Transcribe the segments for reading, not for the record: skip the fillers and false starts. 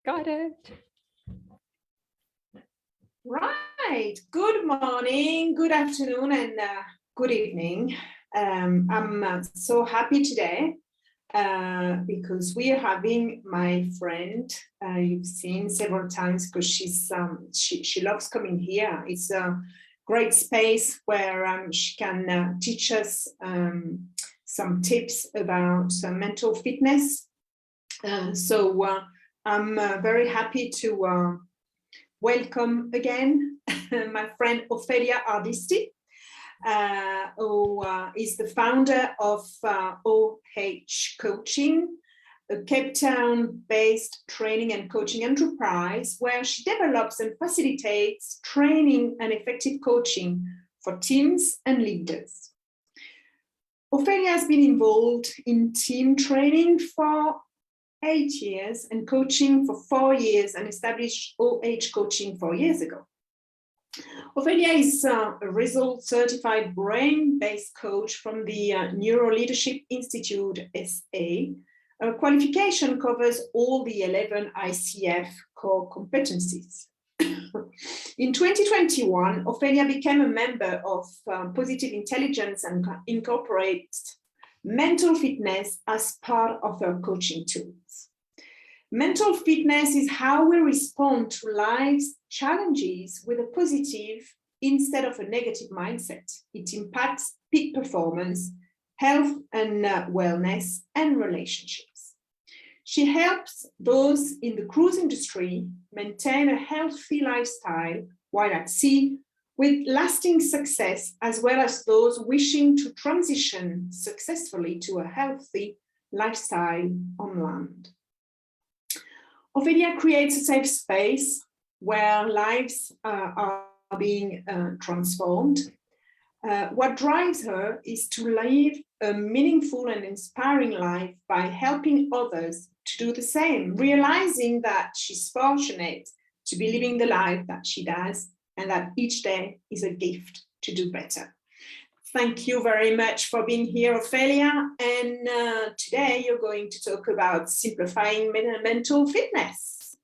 Got it. Right. Good morning, good afternoon, and good evening. I'm so happy today because we are having my friend you've seen several times because she loves coming here. It's a great space where she can teach us some tips about mental fitness. So I'm very happy to welcome again my friend Ophelia Hardisty, who is the founder of OH Coaching, a Cape Town-based training and coaching enterprise where she develops and facilitates training and effective coaching for teams and leaders. Ophelia has been involved in team training for 8 years and coaching for 4 years and established OH Coaching 4 years ago. Ophelia is a result certified brain-based coach from the Neuro Leadership Institute SA. Her qualification covers all the 11 ICF core competencies. In 2021, Ophelia became a member of Positive Intelligence and incorporates mental fitness as part of her coaching tools. Mental fitness is how we respond to life's challenges with a positive instead of a negative mindset. It impacts peak performance, health and wellness, and relationships. She helps those in the cruise industry maintain a healthy lifestyle while at sea with lasting success, as well as those wishing to transition successfully to a healthy lifestyle on land. Ophelia creates a safe space where lives are being transformed. What drives her is to live a meaningful and inspiring life by helping others to do the same, realizing that she's fortunate to be living the life that she does, and that each day is a gift to do better. Thank you very much for being here, Ophelia. And today you're going to talk about simplifying mental fitness.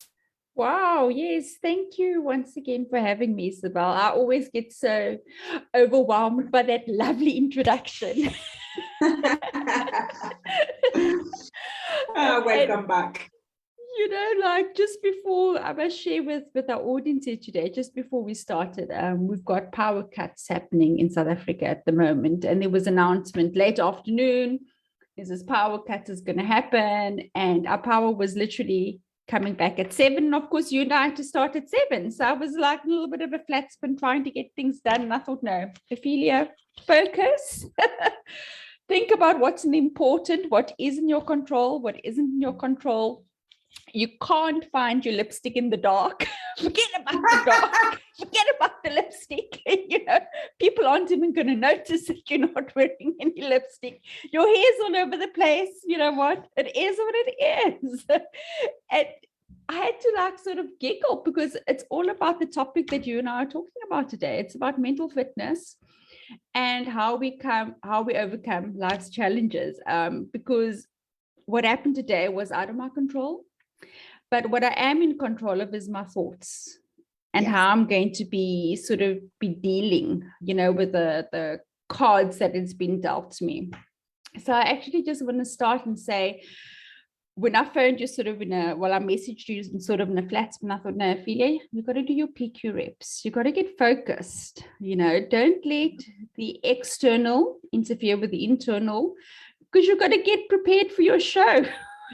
Wow, yes, thank you once again for having me, Isabelle. I always get so overwhelmed by that lovely introduction. Welcome back. You know, like just before, I must share with our audience here today, just before we started, we've got power cuts happening in South Africa at the moment. And there was an announcement late afternoon, there's this power cut is going to happen. And our power was literally coming back at 7. And of course, you and I had to start at 7. So I was like a little bit of a flat spin trying to get things done. And I thought, no, Ophelia, focus. Think about what's important, what is in your control, what isn't in your control. You can't find your lipstick in the dark. Forget about the dark. Forget about the lipstick. You know, people aren't even going to notice that you're not wearing any lipstick. Your hair's all over the place. You know what? It is what it is. And I had to like sort of giggle because it's all about the topic that you and I are talking about today. It's about mental fitness and how we overcome life's challenges. Because what happened today was out of my control. But what I am in control of is my thoughts and how I'm going to be dealing, you know, with the cards that it's been dealt to me. So I actually just want to start and say, when I phoned you I messaged you in a flat spin, I thought, no, Ophelia, you've got to do your PQ reps. You've got to get focused, you know, don't let the external interfere with the internal, because you've got to get prepared for your show.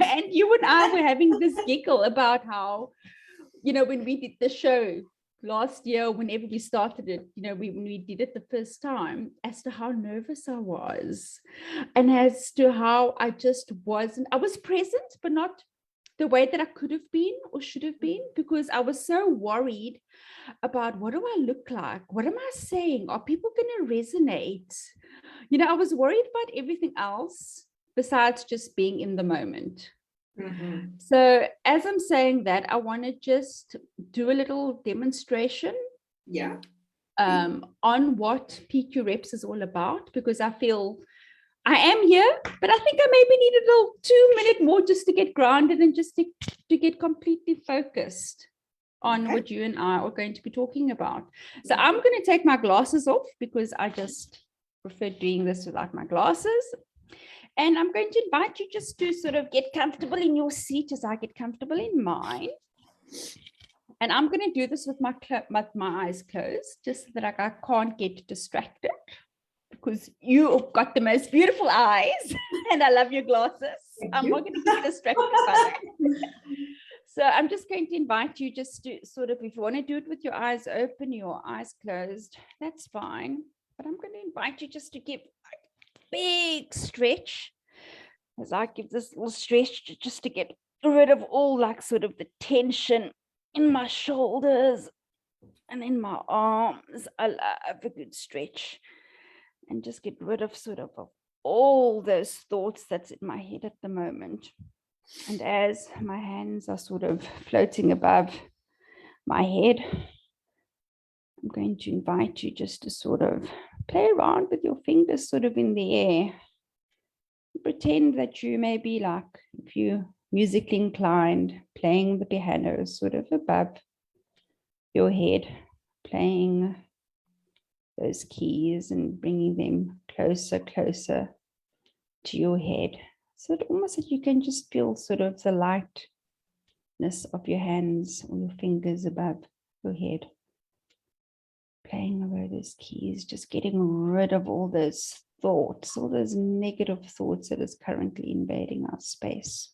And you and I were having this giggle about how, you know, when we did the show last year, whenever we started it, you know, when we did it the first time, as to how nervous I was and as to how I was present, but not the way that I could have been or should have been, because I was so worried about what do I look like? What am I saying? Are people going to resonate? You know, I was worried about everything else besides just being in the moment. Mm-hmm. So as I'm saying that, I want to just do a little demonstration on what PQ reps is all about, because I feel I am here, but I think I maybe need a little 2 minute more just to get grounded and just to get completely focused on Okay. what you and I are going to be talking about. So I'm going to take my glasses off because I just prefer doing this without my glasses. And I'm going to invite you just to sort of get comfortable in your seat as I get comfortable in mine. And I'm going to do this with my eyes closed, just so that I can't get distracted, because you've got the most beautiful eyes and I love your glasses. I'm not going to get distracted by that. So I'm just going to invite you just to sort of, if you want to do it with your eyes open, your eyes closed, that's fine. But I'm going to invite you just to give a big stretch as I give this little stretch, just to get rid of all like sort of the tension in my shoulders and in my arms. I love a good stretch and just get rid of sort of all those thoughts that's in my head at the moment. And as my hands are sort of floating above my head, I'm going to invite you just to sort of play around with your fingers sort of in the air. Pretend that you may be like, if you're musically inclined, playing the piano sort of above your head, playing those keys and bringing them closer to your head. So it almost like you can just feel sort of the lightness of your hands or your fingers above your head, playing over those keys, just getting rid of all those thoughts, all those negative thoughts that is currently invading our space.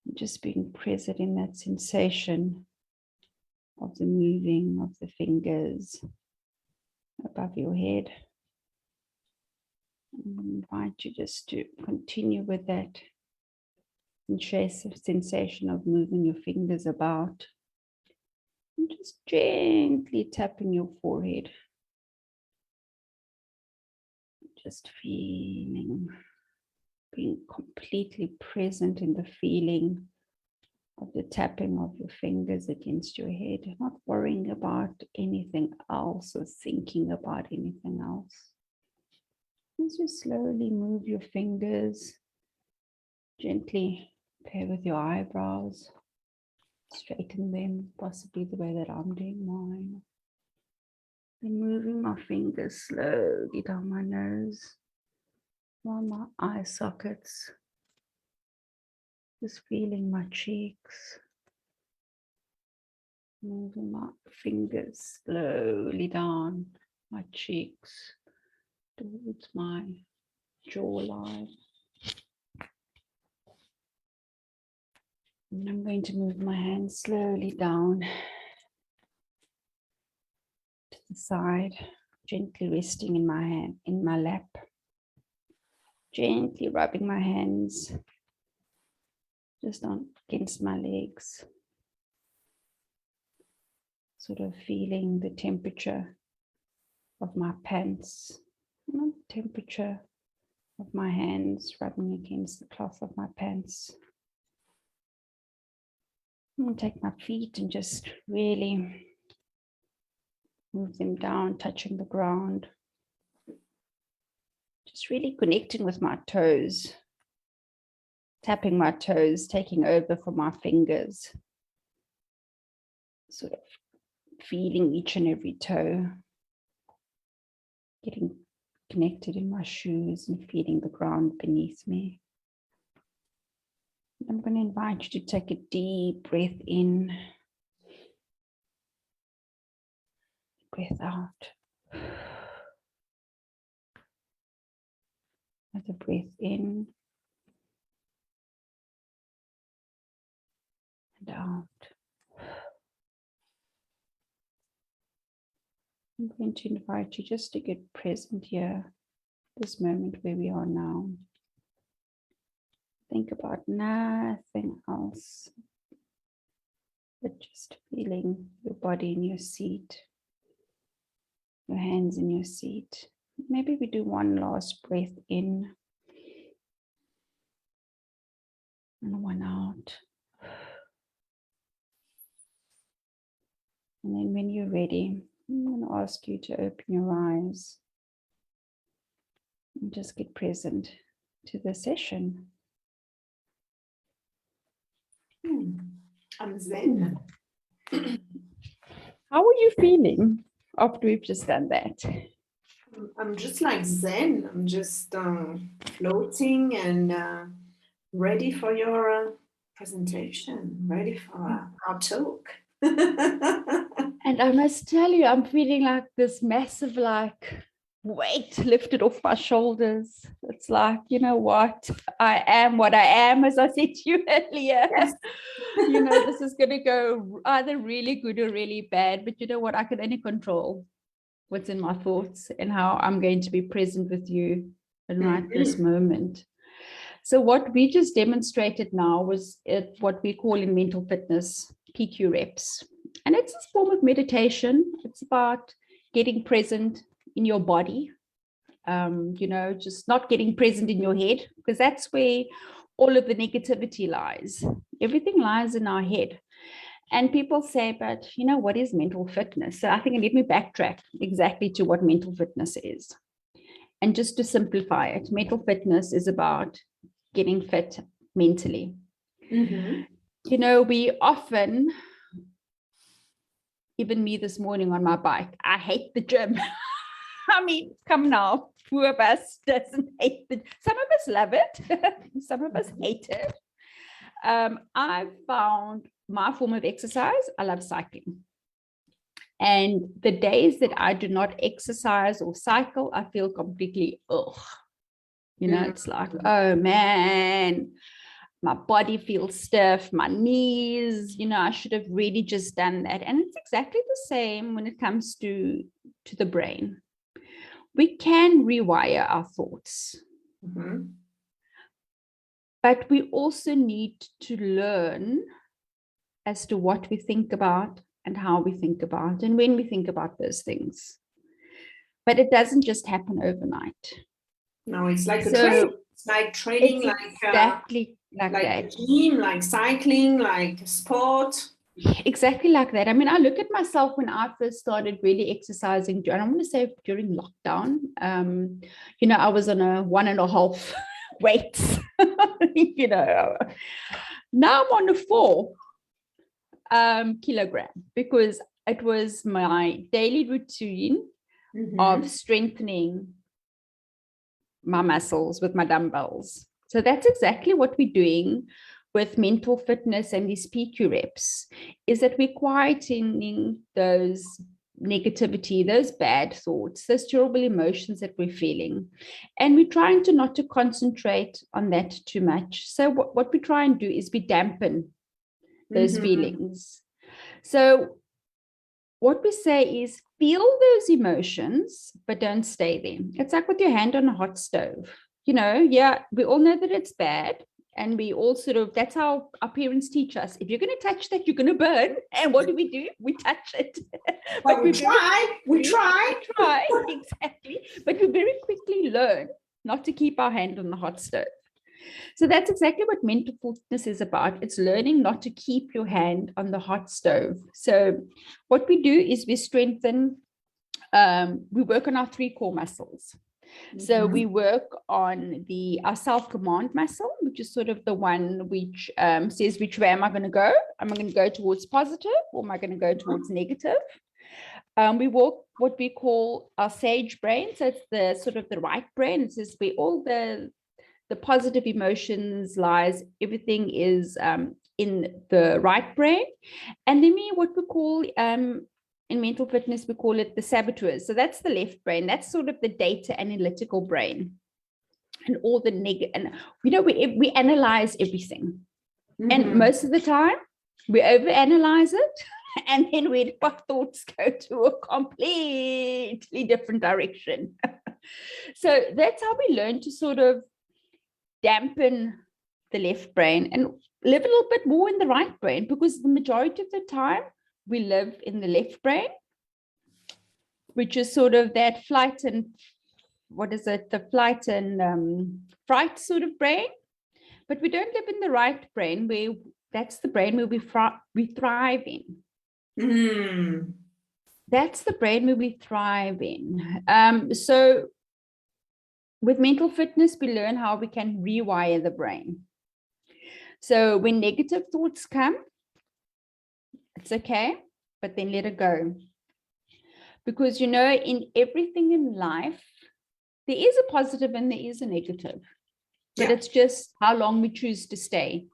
And just being present in that sensation of the moving of the fingers above your head. I invite you just to continue with that sensation of moving your fingers about and just gently tapping your forehead. Just feeling, being completely present in the feeling of the tapping of your fingers against your head, not worrying about anything else or thinking about anything else. As you slowly move your fingers, gently play with your eyebrows, straighten them, possibly the way that I'm doing mine. And moving my fingers slowly down my nose, while my eye sockets, just feeling my cheeks, moving my fingers slowly down my cheeks towards my jawline. And I'm going to move my hands slowly down to the side, gently resting in my hand, in my lap, gently rubbing my hands just on against my legs, sort of feeling the temperature of my pants, and the temperature of my hands rubbing against the cloth of my pants. I'm going to take my feet and just really move them down, touching the ground. Just really connecting with my toes, tapping my toes, taking over from my fingers, sort of feeling each and every toe, getting connected in my shoes and feeling the ground beneath me. I'm going to invite you to take a deep breath in, breath out. Another breath in and out. I'm going to invite you just to get present here, this moment where we are now. Think about nothing else, but just feeling your body in your seat, your hands in your seat. Maybe we do one last breath in and one out. And then when you're ready, I'm going to ask you to open your eyes. and just get present to the session. I'm zen. How are you feeling after we've just done that? I'm just like zen. I'm just floating and ready for your presentation, ready for our talk. And I must tell you, I'm feeling like this massive weight lifted off my shoulders. It's like, you know what? I am what I am, as I said to you earlier. Yes. This is going to go either really good or really bad. But you know what? I can only control what's in my thoughts and how I'm going to be present with you in right this moment. So what we just demonstrated now was what we call in mental fitness PQ reps. And it's a form of meditation. It's about getting present in your body, just not getting present in your head, because that's where all of the negativity lies. Everything lies in our head. And people say, but what is mental fitness? So I think let me backtrack exactly to what mental fitness is. And just to simplify it, mental fitness is about getting fit mentally. We often, even me this morning on my bike, I hate the gym. I mean, come now, who of us doesn't hate the, some of us love it, some of us hate it. I've found my form of exercise, I love cycling. And the days that I do not exercise or cycle, I feel completely, it's like, oh man, my body feels stiff, my knees, I should have really just done that. And it's exactly the same when it comes to the brain. We can rewire our thoughts. But we also need to learn as to what we think about and how we think about and when we think about those things. But it doesn't just happen overnight. No, it's like a training. It's like training, like exactly like that. A gym, like cycling, like sport. Exactly like that. I mean, I look at myself when I first started really exercising. I don't want to say during lockdown. I was on a 1.5 weights. Now I'm on a 4 kilogram because it was my daily routine of strengthening my muscles with my dumbbells. So that's exactly what we're doing with mental fitness and these PQ reps, is that we're quietening those negativity, those bad thoughts, those terrible emotions that we're feeling. And we're trying to not to concentrate on that too much. So what we try and do is we dampen those feelings. So what we say is feel those emotions, but don't stay there. It's like with your hand on a hot stove. We all know that it's bad. And we all that's how our parents teach us. If you're going to touch that, you're going to burn. And what do? We touch it. But we try. Exactly. But we very quickly learn not to keep our hand on the hot stove. So that's exactly what mental fitness is about. It's learning not to keep your hand on the hot stove. So what we do is we strengthen, we work on our 3 core muscles. So we work on our self-command muscle, which is sort of the one which says, which way am I going to go? Am I going to go towards positive or am I going to go towards negative? We work what we call our sage brain. So it's the sort of the right brain. It says where all the positive emotions lies, everything is in the right brain. And then what we call in mental fitness, we call it the saboteurs. So that's the left brain. That's sort of the data analytical brain. And all the negative, and we analyze everything. And most of the time, we overanalyze it. And then our thoughts go to a completely different direction. So that's how we learn to sort of dampen the left brain and live a little bit more in the right brain, because the majority of the time we live in the left brain, which is sort of that flight and the flight and fright sort of brain. But we don't live in the right brain, where that's the brain where we thrive in. That's the brain where we thrive in. So with mental fitness, we learn how we can rewire the brain. So when negative thoughts come, it's okay, but then let it go. Because, in everything in life, there is a positive and there is a negative. But it's just how long we choose to stay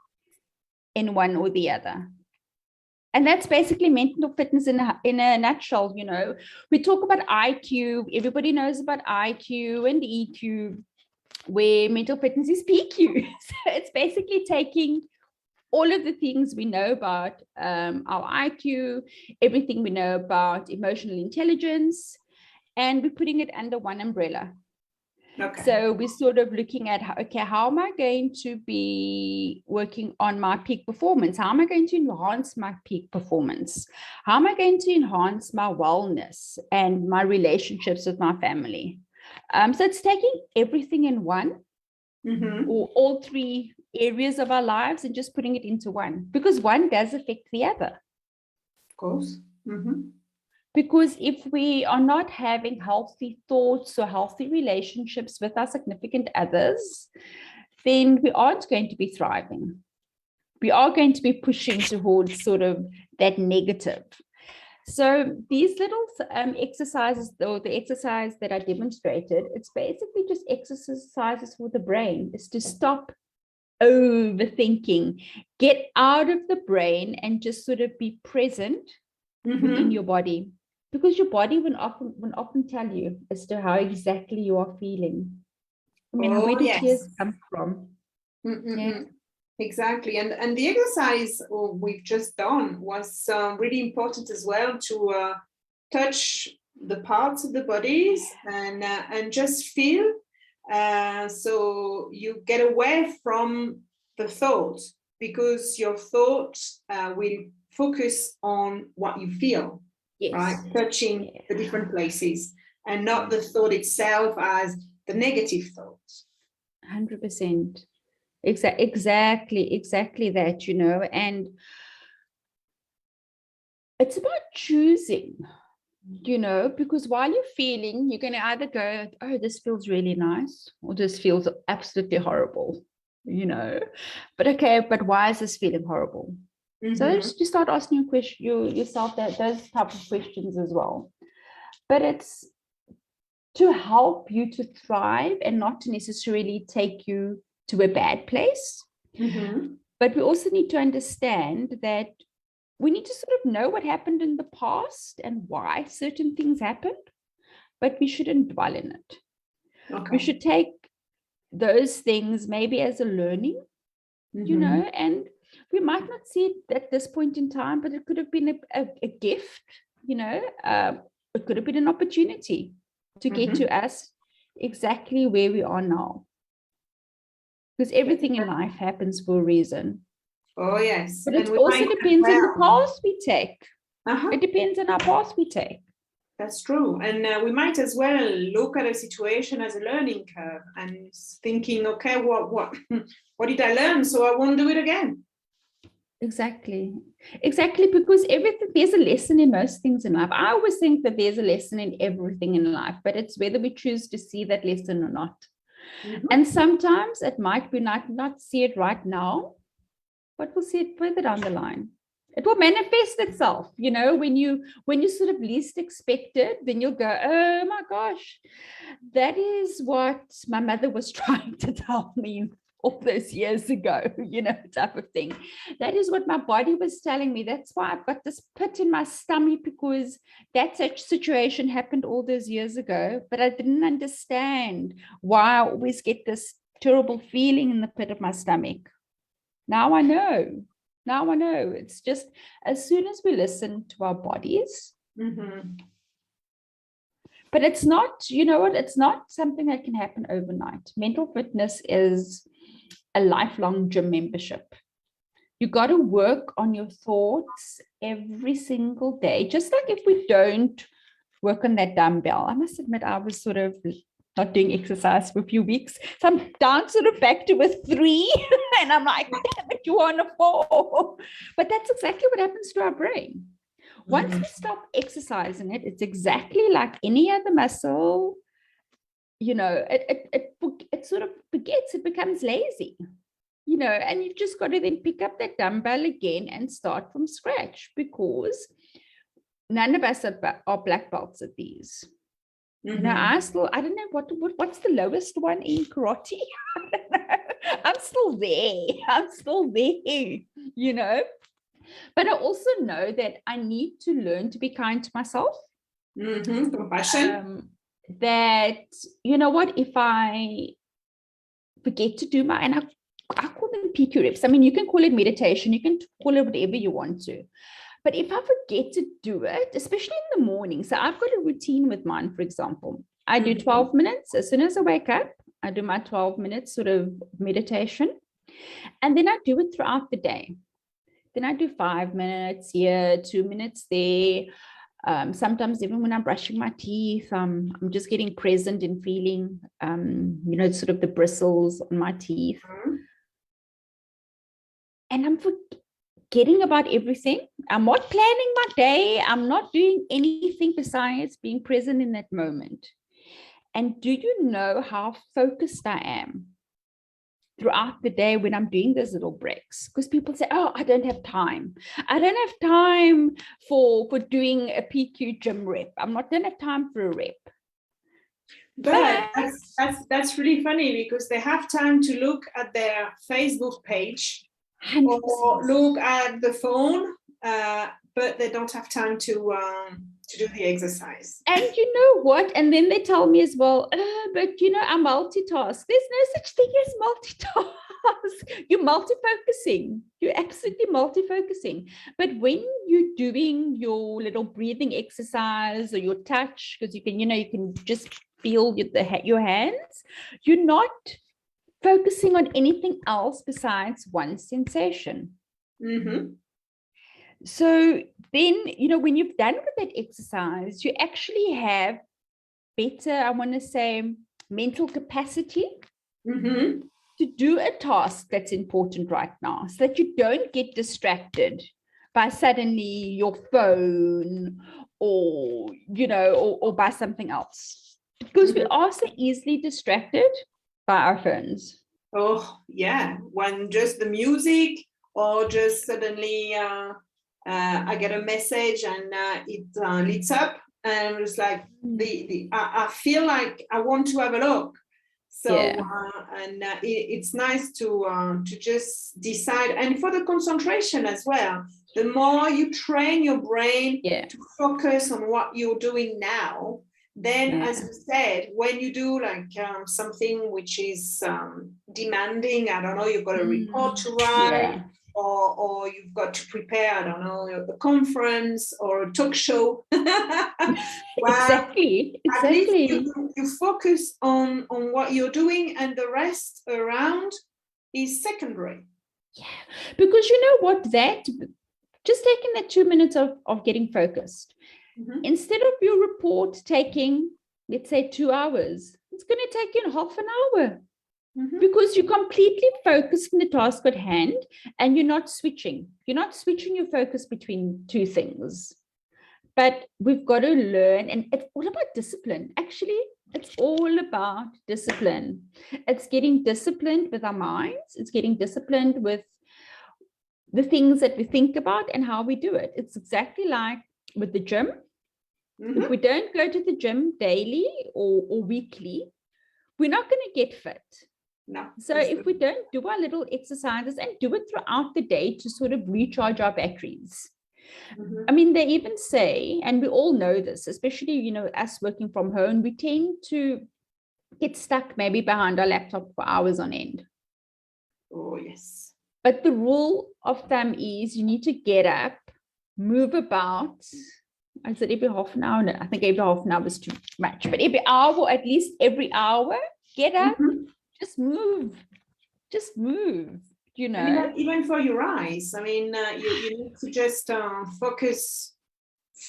in one or the other. And that's basically mental fitness in a nutshell. We talk about IQ. Everybody knows about IQ and EQ, where mental fitness is PQ. So it's basically taking all of the things we know about our IQ, everything we know about emotional intelligence, and we're putting it under one umbrella. Okay. So we're sort of looking at, how am I going to be working on my peak performance? How am I going to enhance my peak performance? How am I going to enhance my wellness and my relationships with my family? So it's taking everything in one, or all three areas of our lives, and just putting it into one, because one does affect the other. Of course. Because if we are not having healthy thoughts or healthy relationships with our significant others, then we aren't going to be thriving. We are going to be pushing towards sort of that negative. So these little exercises, or the exercise that I demonstrated, it's basically just exercises for the brain. Is to stop overthinking, get out of the brain and just sort of be present within your body. Because your body will often tell you as to how exactly you are feeling. I mean, where do tears come from? Yeah. Exactly. And the exercise we've just done was really important as well, to touch the parts of the bodies and just feel. So you get away from the thought, because your thought will focus on what you feel. Yes. Right? Touching the different places, and not the thought itself as the negative thought. 100%. Exactly that, and it's about choosing, because while you're feeling, you're going to either go, oh, this feels really nice, or this feels absolutely horrible, but why is this feeling horrible? So just you start asking yourself those type of questions as well. But it's to help you to thrive and not to necessarily take you to a bad place. But we also need to understand that we need to sort of know what happened in the past and why certain things happened, but we shouldn't dwell in it. Okay. We should take those things maybe as a learning, and we might not see it at this point in time, but it could have been a gift, it could have been an opportunity to get to us exactly where we are now. Because everything in life happens for a reason. Oh, yes. But it also depends on the path we take. It depends on our path we take. That's true. And we might as well look at a situation as a learning curve and thinking, okay, what did I learn? So I won't do it again. Exactly, because there's a lesson in most things in life. I always think that there's a lesson in everything in life, but it's whether we choose to see that lesson or not. And sometimes it might be not see it right now, but we'll see it further down the line. It will manifest itself, when you sort of least expect it, then you'll go, oh my gosh, that is what my mother was trying to tell me all those years ago, type of thing. That is what my body was telling me. That's why I've got this pit in my stomach, because that such situation happened all those years ago, but I didn't understand why I always get this terrible feeling in the pit of my stomach. Now I know. It's just as soon as we listen to our bodies. But it's not, it's not something that can happen overnight. Mental fitness is a lifelong gym membership. You got to work on your thoughts every single day. Just like if we don't work on that dumbbell, I must admit, I was sort of not doing exercise for a few weeks. So I'm down sort of back to a 3 and I'm like, damn it, you want a 4. But that's exactly what happens to our brain. Once we stop exercising it, it's exactly like any other muscle. it sort of forgets, it becomes lazy, and you've just got to then pick up that dumbbell again and start from scratch, because none of us are black belts at these. I don't know what's the lowest one in karate. I don't know. I'm still there, but I also know that I need to learn to be kind to myself. Compassion. That, if I forget to do and I call them PQ reps. I mean, you can call it meditation, you can call it whatever you want to. But if I forget to do it, especially in the morning, so I've got a routine with mine, for example, I do 12 minutes. As soon as I wake up, I do my 12 minutes sort of meditation. And then I do it throughout the day. Then I do 5 minutes here, 2 minutes there. Sometimes even when I'm brushing my teeth, I'm just getting present and feeling, sort of the bristles on my teeth. And I'm forgetting about everything. I'm not planning my day. I'm not doing anything besides being present in that moment. And do you know how focused I am throughout the day when I'm doing those little breaks? Because people say, oh, I don't have time. I don't have time for doing a PQ gym rep. Don't have time for a rep. But that's really funny, because they have time to look at their Facebook page 100%. Or look at the phone, but they don't have time to do the exercise. And you know what? And then they tell me as well, but I multitask. There's no such thing as multitask. You're multi-focusing. You're absolutely multi-focusing. But when you're doing your little breathing exercise or your touch, because you can just feel your hands, you're not focusing on anything else besides one sensation. So then, when you've done with that exercise, you actually have better, I want to say, mental capacity to do a task that's important right now, so that you don't get distracted by suddenly your phone or by something else, because we are so easily distracted by our phones. Oh yeah, when just the music, or just suddenly I get a message and it lights up, and it's like I feel like I want to have a look. So it's nice to just decide, and for the concentration as well. The more you train your brain to focus on what you're doing now, then, as you said, when you do like something which is demanding, I don't know, you've got a report to write, or you've got to prepare, I don't know, a conference or a talk show. Exactly. At least you focus on what you're doing, and the rest around is secondary. Yeah, because you know what, just taking that 2 minutes of getting focused, instead of your report taking, let's say, 2 hours, it's going to take you half an hour, because you're completely focused on the task at hand, and you're not switching your focus between two things. But we've got to learn, and it's all about discipline. Actually, it's all about discipline. It's getting disciplined with our minds. It's getting disciplined with the things that we think about and how we do it. It's exactly like with the gym. If we don't go to the gym daily or weekly, we're not going to get fit. No. So if we don't do our little exercises and do it throughout the day to sort of recharge our batteries. I mean, they even say, and we all know this, especially, us working from home, we tend to get stuck maybe behind our laptop for hours on end. Oh, yes. But the rule of thumb is you need to get up, move about. I said every half an hour. No, I think every half an hour is too much. But every hour, or at least every hour, get up, just move. Even for your eyes. I mean, you need to just focus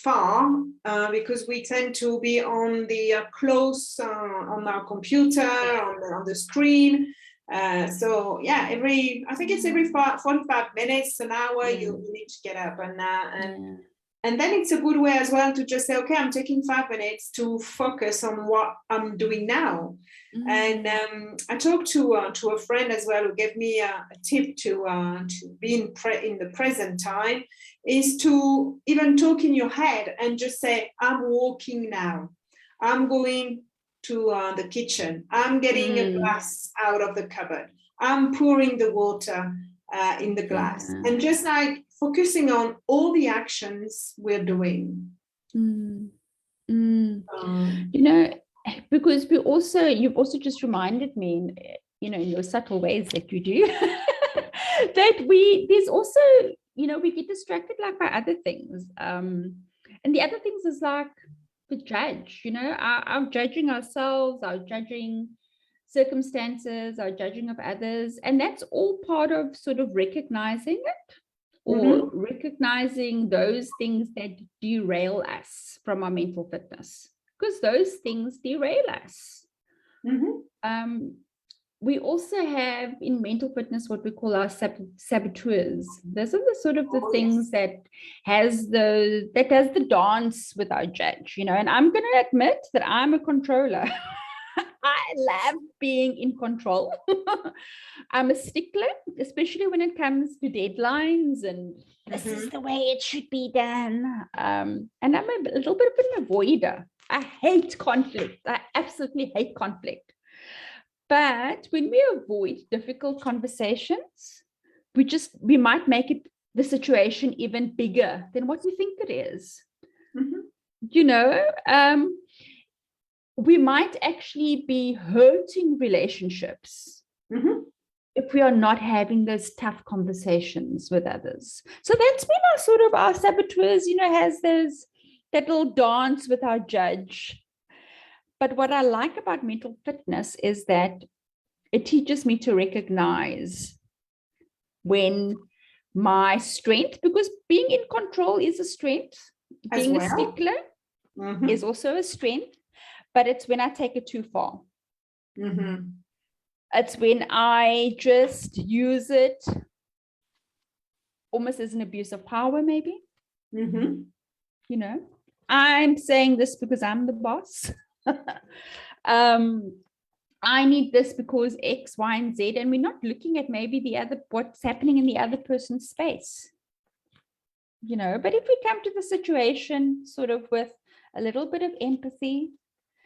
far, because we tend to be on the close on our computer, on the screen. So yeah, I think it's every 45 minutes, an hour, you need to get up, And then it's a good way as well to just say, okay, I'm taking 5 minutes to focus on what I'm doing now. And I talked to a friend as well who gave me a tip to be in the present time, is to even talk in your head and just say, I'm walking now. I'm going to the kitchen. I'm getting a glass out of the cupboard. I'm pouring the water in the glass. And just like focusing on all the actions we're doing. You know, because you've also just reminded me, in your subtle ways that you do, that there's also, we get distracted like by other things. And the other things is like the judge, our judging ourselves, our judging circumstances, our judging of others. And that's all part of sort of recognizing it, or recognizing those things that derail us from our mental fitness, because those things derail us. We also have in mental fitness what we call our saboteurs. Those are the sort of the things that does the dance with our judge, and I'm going to admit that I'm a controller. I love being in control. I'm a stickler, especially when it comes to deadlines and this is the way it should be done. And I'm a little bit of an avoider. I hate conflict. I absolutely hate conflict. But when we avoid difficult conversations, we might make the situation even bigger than what we think it is. We might actually be hurting relationships if we are not having those tough conversations with others. So that's been our saboteurs, has that little dance with our judge. But what I like about mental fitness is that it teaches me to recognize when my strength, because being in control is a strength, being a stickler is also a strength, but it's when I take it too far. It's when I just use it almost as an abuse of power, maybe. I'm saying this because I'm the boss. I need this because X, Y, and Z, and we're not looking at maybe what's happening in the other person's space. But if we come to the situation sort of with a little bit of empathy,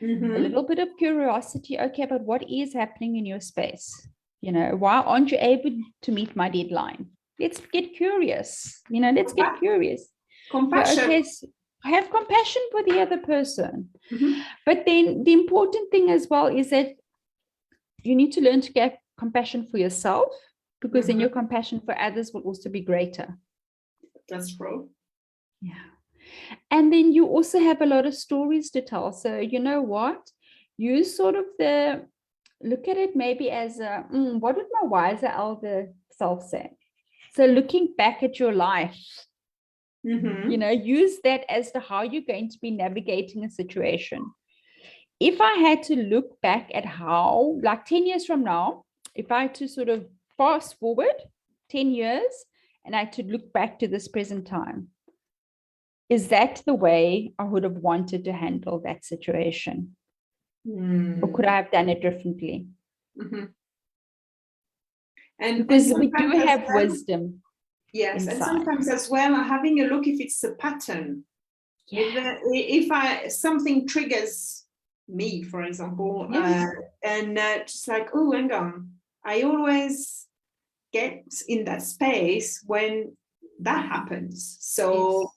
a little bit of curiosity, okay, but what is happening in your space? Why aren't you able to meet my deadline? Let's get curious. Let's get curious. Compassion. Okay, have compassion for the other person. But then the important thing as well is that you need to learn to get compassion for yourself, because then your compassion for others will also be greater. That's true. Yeah. And then you also have a lot of stories to tell. So you know what? You sort of look at it maybe as what would my wiser elder self say? So looking back at your life, use that as to how you're going to be navigating a situation. If I had to look back at how, like 10 years from now, if I had to sort of fast forward 10 years and I had to look back to this present time, is that the way I would have wanted to handle that situation? Or could I have done it differently? And because we do have wisdom. Yes, inside. And sometimes as well, having a look if it's a pattern. Yeah. If something triggers me, for example, and just like, oh, hang on, I always get in that space when that happens. So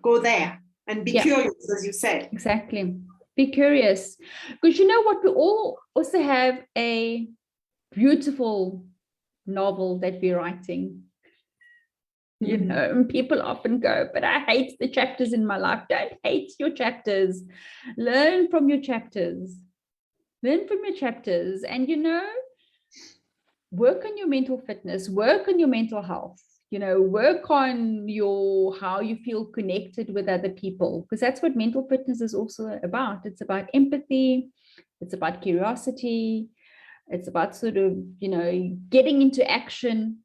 go there and be curious, as you said. Exactly. Be curious. Because you know what, we all also have a beautiful novel that we're writing. You know, and people often go, but I hate the chapters in my life. Don't hate your chapters. Learn from your chapters. Learn from your chapters. And, you know, work on your mental fitness, work on your mental health, you know, work on how you feel connected with other people, because that's what mental fitness is also about. It's about empathy. It's about curiosity. It's about sort of, you know, getting into action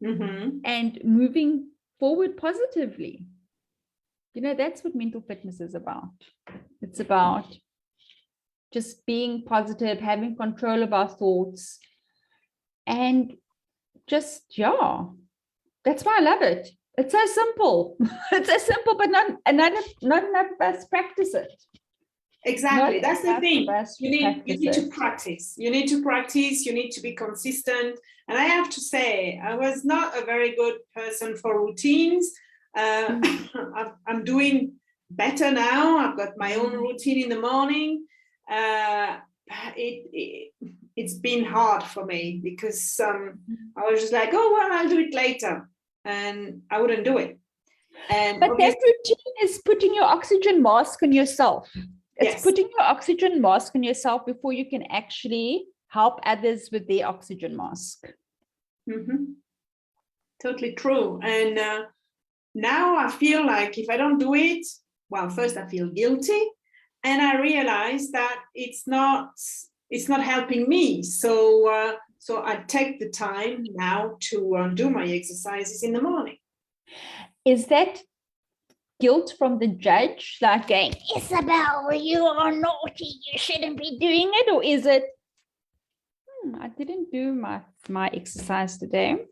and moving forward positively. that's what mental fitness is about. It's about just being positive, having control of our thoughts, and just, that's why I love it. It's so simple. It's so simple, but not enough of us practice it. Exactly. That's the thing. You need to practice. You need to practice. You need to be consistent. And I have to say, I was not a very good person for routines. I'm doing better now. I've got my own routine in the morning. It's been hard for me because I was just like, oh, well, I'll do it later. And I wouldn't do it. And but that routine is putting your oxygen mask on yourself. It's putting your oxygen mask on yourself before you can actually help others with their oxygen mask. Totally true. And now I feel like if I don't do it, well, first I feel guilty, and I realize that it's not helping me. So I take the time now to do my exercises in the morning. Is that guilt from the judge, like going, Isabelle, you are naughty, you shouldn't be doing it? Or is it, I didn't do my exercise today.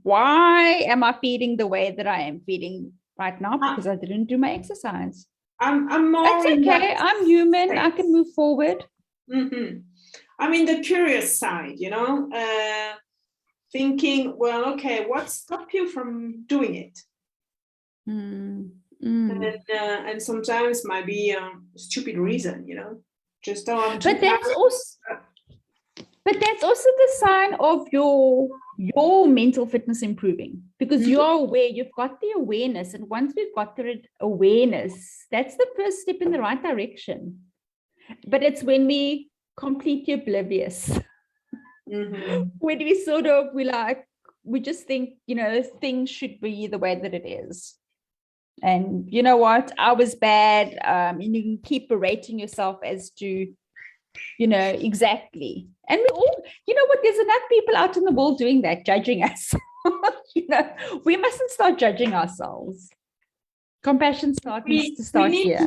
Why am I feeling the way that I am feeling right now? Because I didn't do my exercise. I'm more. That's okay. I'm human. Space. I can move forward. I'm in the curious side, thinking, well, okay, what stopped you from doing it? And sometimes might be a stupid reason, just don't. But that's also the sign of your mental fitness improving, because you're aware, you've got the awareness, and once we've got the awareness, that's the first step in the right direction. But it's when we completely oblivious, when we just think, things should be the way that it is. And you know what, I was bad. And you can keep berating yourself as to, exactly. And we all, there's enough people out in the world doing that, judging us. We mustn't start judging ourselves. Compassion needs to start here.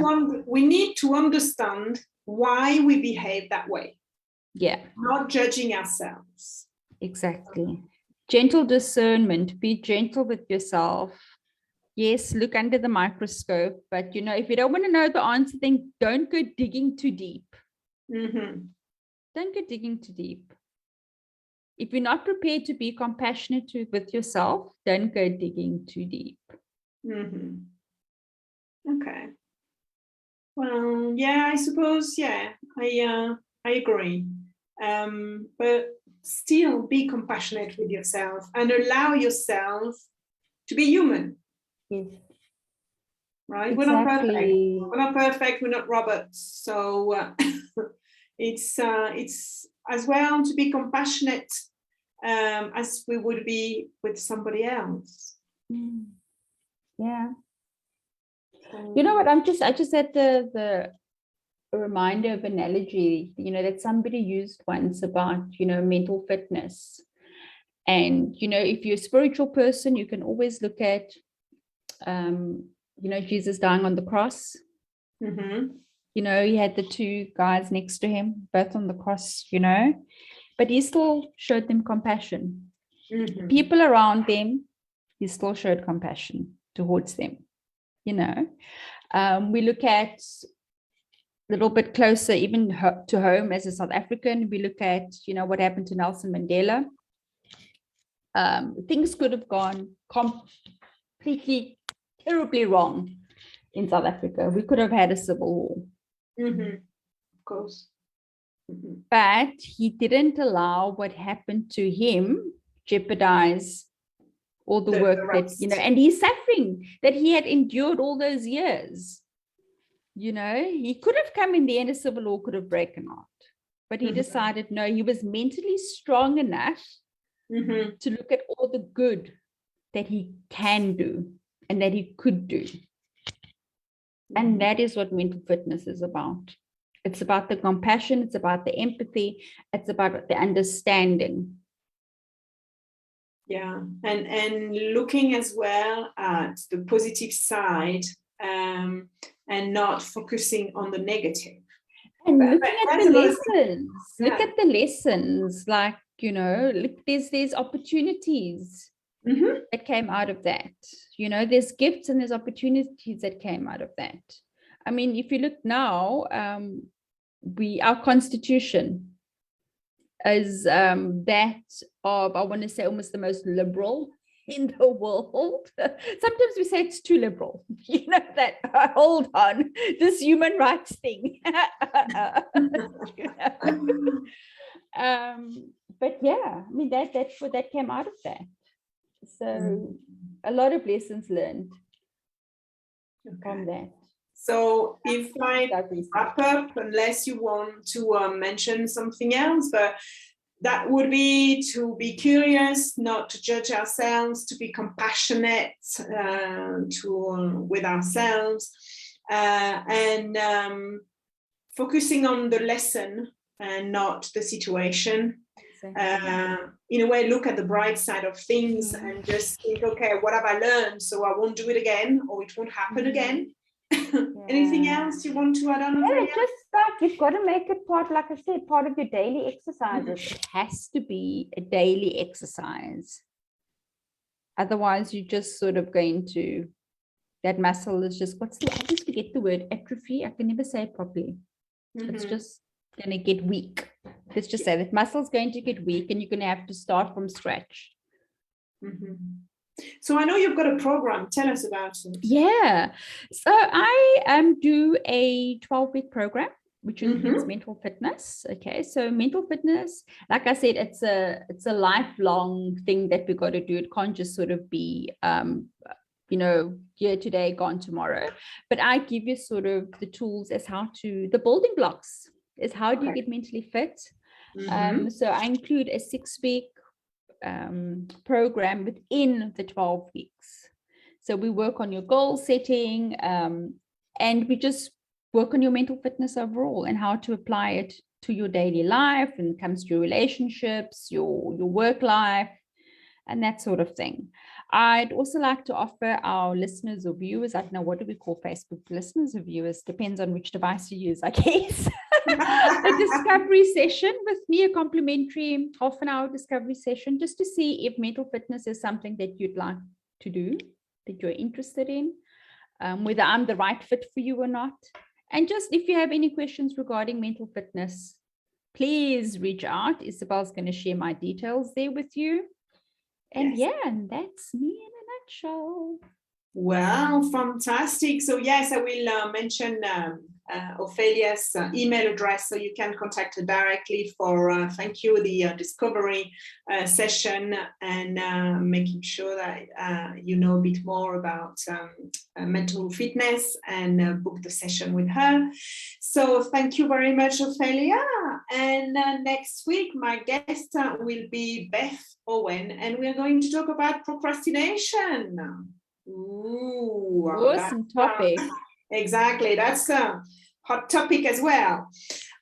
We need to understand why we behave that way. Yeah. Not judging ourselves. Exactly. Gentle discernment. Be gentle with yourself. Yes, look under the microscope, but if you don't want to know the answer, then don't go digging too deep. Don't go digging too deep. If you're not prepared to be compassionate with yourself, don't go digging too deep. Okay. Well, yeah, I suppose, I agree. But still be compassionate with yourself and allow yourself to be human. Yes. Right? Exactly. We're not perfect. We're not robots. So it's as well to be compassionate as we would be with somebody else. Yeah. You know what? I just had the reminder of analogy, that somebody used once about, mental fitness. And, if you're a spiritual person, you can always look at, Jesus dying on the cross. He had the two guys next to him, both on the cross, but he still showed them compassion. People around them, he still showed compassion towards them. We look at a little bit closer, even to home as a South African, we look at, what happened to Nelson Mandela. Things could have gone completely, terribly wrong in South Africa. We could have had a civil war. Of course. But he didn't allow what happened to him jeopardize all the work that, and he's suffering that he had endured all those years. He could have come in the end, a civil war could have broken out, but he decided, no, he was mentally strong enough to look at all the good that he can do and that he could do. And that is what mental fitness is about. It's about the compassion, it's about the empathy, it's about the understanding. Yeah, and looking as well at the positive side and not focusing on the negative. And looking at that's the another thing. lessons, look at the lessons, like, you know, look, there's opportunities that came out of that. You know, there's gifts and there's opportunities that came out of that. I mean, if you look now, our constitution is that of, I want to say, almost the most liberal in the world. Sometimes we say it's too liberal, you know, that hold on, this human rights thing. You know? But yeah, I mean, that's what that came out of that. So a lot of lessons learned from that. So if I wrap up, unless you want to mention something else, but that would be to be curious, not to judge ourselves, to be compassionate with ourselves, and focusing on the lesson and not the situation. In a way, look at the bright side of things and just think, okay, what have I learned? So I won't do it again, or it won't happen again. Anything else you want to add on? Yeah, just like you've got to make it part, like I said, part of your daily exercises. It has to be a daily exercise. Otherwise, you're just sort of going to, that muscle is just, I just forget the word, atrophy. I can never say it properly. It's just going to get weak. Let's just say that muscle's going to get weak and you're going to have to start from scratch. So I know you've got a program. Tell us about it. Yeah. So I do a 12-week program, which includes mental fitness. Okay. So mental fitness, like I said, it's a lifelong thing that we got to do. It can't just sort of be, you know, here today, gone tomorrow. But I give you sort of the tools as the building blocks is how do you get mentally fit. So I include a 6-week program within the 12 weeks. So we work on your goal setting, and we just work on your mental fitness overall and how to apply it to your daily life, and it comes to your relationships, your work life, and that sort of thing. I'd also like to offer our listeners or viewers, I don't know, what do we call Facebook, listeners or viewers? Depends on which device you use, I guess. A discovery session with me, a complimentary half-an-hour discovery session, just to see if mental fitness is something that you'd like to do, that you're interested in, whether I'm the right fit for you or not. And just if you have any questions regarding mental fitness, please reach out. Isabel's going to share my details there with you. And and that's me in a nutshell. Well, fantastic. So yes, I will mention Ophelia's email address, so you can contact her directly for the discovery session, and making sure that you know a bit more about mental fitness, and book the session with her. So thank you very much, Ophelia. And next week, my guest will be Beth Owen, and we're going to talk about procrastination. Ooh, awesome topic. Exactly, that's a hot topic as well.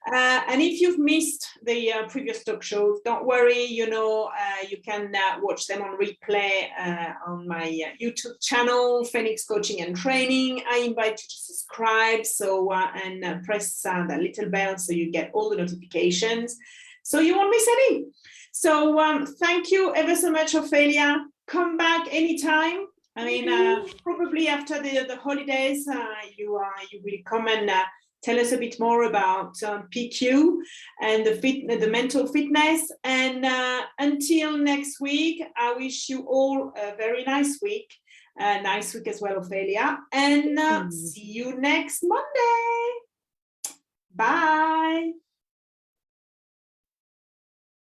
And if you've missed the previous talk shows, don't worry, you know, you can watch them on replay on my YouTube channel, Phoenix Coaching and Training. I invite you to subscribe, and press that little bell so you get all the notifications, so you won't miss any. So thank you ever so much, Ophelia. Come back anytime. I mean, probably after the holidays, you will come and tell us a bit more about PQ and the mental fitness. And until next week, I wish you all a very nice week. Nice week as well, Ophelia. And see you next Monday. Bye.